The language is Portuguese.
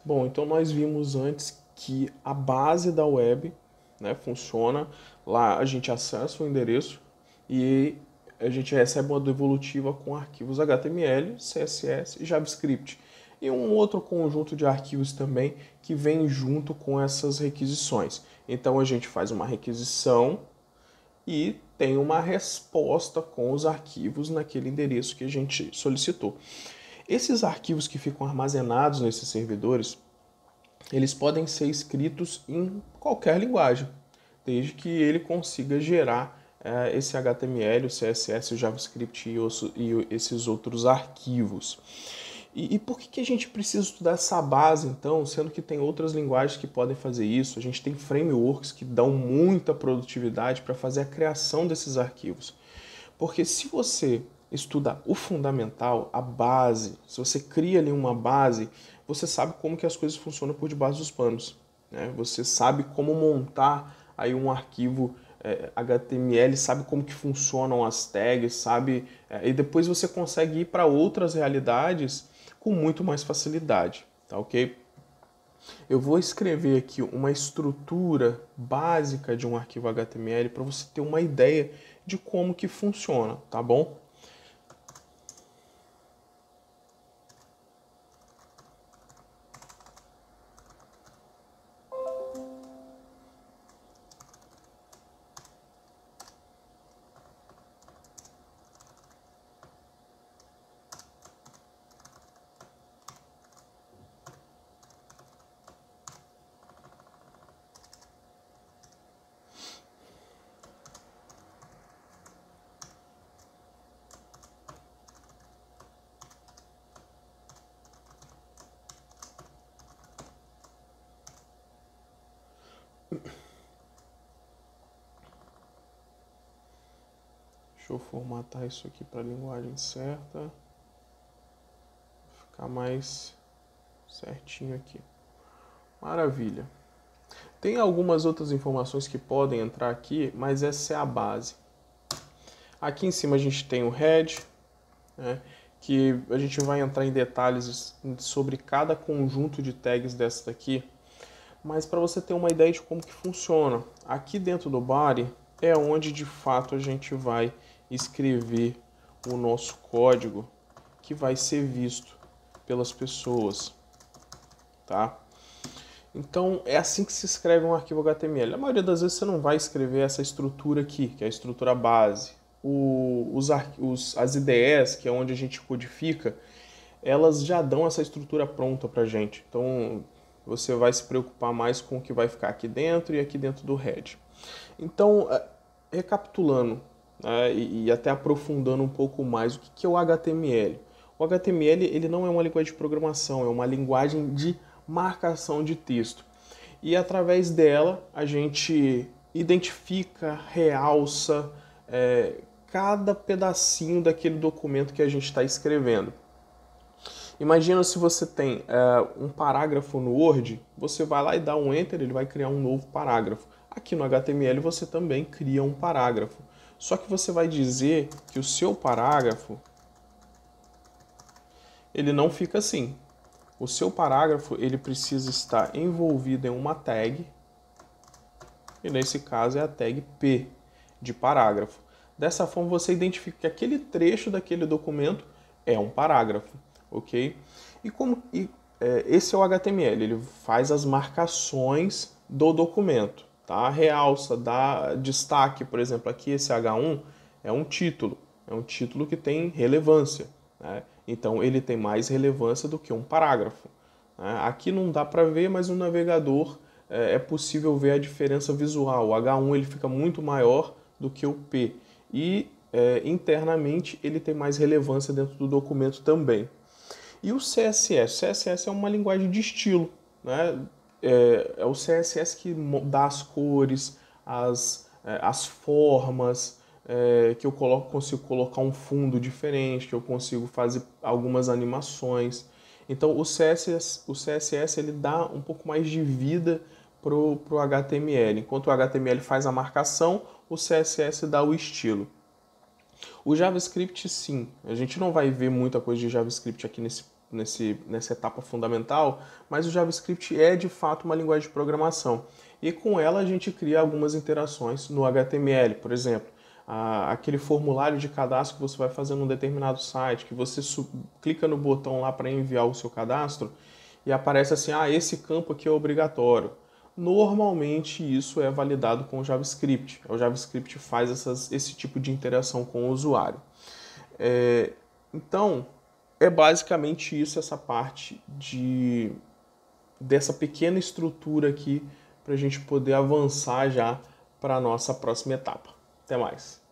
Bom, então nós vimos antes que a base da web, né, funciona. Lá a gente acessa o endereço e a gente recebe uma devolutiva com arquivos HTML, CSS e JavaScript. E um outro conjunto de arquivos também que vem junto com essas requisições. Então a gente faz uma requisição e tem uma resposta com os arquivos naquele endereço que a gente solicitou. Esses arquivos que ficam armazenados nesses servidores, eles podem ser escritos em qualquer linguagem, desde que ele consiga gerar esse HTML, o CSS, o JavaScript e esses outros arquivos. E por que a gente precisa estudar essa base, então, sendo que tem outras linguagens que podem fazer isso? A gente tem frameworks que dão muita produtividade para fazer a criação desses arquivos. Porque se você estuda o fundamental, a base, se você cria ali uma base, você sabe como que as coisas funcionam por debaixo dos panos, né? Você sabe como montar aí um arquivo HTML, sabe como que funcionam as tags, sabe? E depois você consegue ir para outras realidades com muito mais facilidade, tá ok? Eu vou escrever aqui uma estrutura básica de um arquivo HTML para você ter uma ideia de como que funciona, tá bom? Deixa eu formatar isso aqui para a linguagem certa, ficar mais certinho aqui. Maravilha. Tem algumas outras informações que podem entrar aqui, mas essa é a base. Aqui em cima a gente tem o head, né, que a gente vai entrar em detalhes sobre cada conjunto de tags dessa daqui, mas para você ter uma ideia de como que funciona, aqui dentro do body é onde de fato a gente vai escrever o nosso código que vai ser visto pelas pessoas, tá? Então é assim que se escreve um arquivo HTML. A maioria das vezes você não vai escrever essa estrutura aqui, que é a estrutura base. As IDEs, que é onde a gente codifica, elas já dão essa estrutura pronta pra gente. Então você vai se preocupar mais com o que vai ficar aqui dentro e aqui dentro do head. Então, recapitulando, né, e até aprofundando um pouco mais, o que é o HTML? O HTML ele não é uma linguagem de programação, é uma linguagem de marcação de texto. E através dela a gente identifica, realça cada pedacinho daquele documento que a gente está escrevendo. Imagina se você tem um parágrafo no Word, você vai lá e dá um Enter, ele vai criar um novo parágrafo. Aqui no HTML você também cria um parágrafo. Só que você vai dizer que o seu parágrafo ele não fica assim. O seu parágrafo ele precisa estar envolvido em uma tag, e nesse caso é a tag P, de parágrafo. Dessa forma você identifica que aquele trecho daquele documento é um parágrafo, ok? Esse é o HTML, ele faz as marcações do documento, tá? Realça, dá destaque, por exemplo, aqui esse H1 é um título que tem relevância, né? Então ele tem mais relevância do que um parágrafo, né? Aqui não dá para ver, mas no navegador é possível ver a diferença visual. O H1 ele fica muito maior do que o P e internamente ele tem mais relevância dentro do documento também. E o CSS? O CSS é uma linguagem de estilo, né? É o CSS que dá as cores, as formas, que eu consigo colocar um fundo diferente, que eu consigo fazer algumas animações. Então o CSS ele dá um pouco mais de vida pro HTML. Enquanto o HTML faz a marcação, o CSS dá o estilo. O JavaScript, sim. A gente não vai ver muita coisa de JavaScript aqui nessa etapa fundamental, mas o JavaScript é de fato uma linguagem de programação. E com ela a gente cria algumas interações no HTML, por exemplo. Aquele formulário de cadastro que você vai fazer num determinado site, que você clica no botão lá para enviar o seu cadastro e aparece assim, esse campo aqui é obrigatório. Normalmente isso é validado com o JavaScript. O JavaScript faz esse tipo de interação com o usuário. Então, é basicamente isso, essa parte dessa pequena estrutura aqui para a gente poder avançar já para a nossa próxima etapa. Até mais!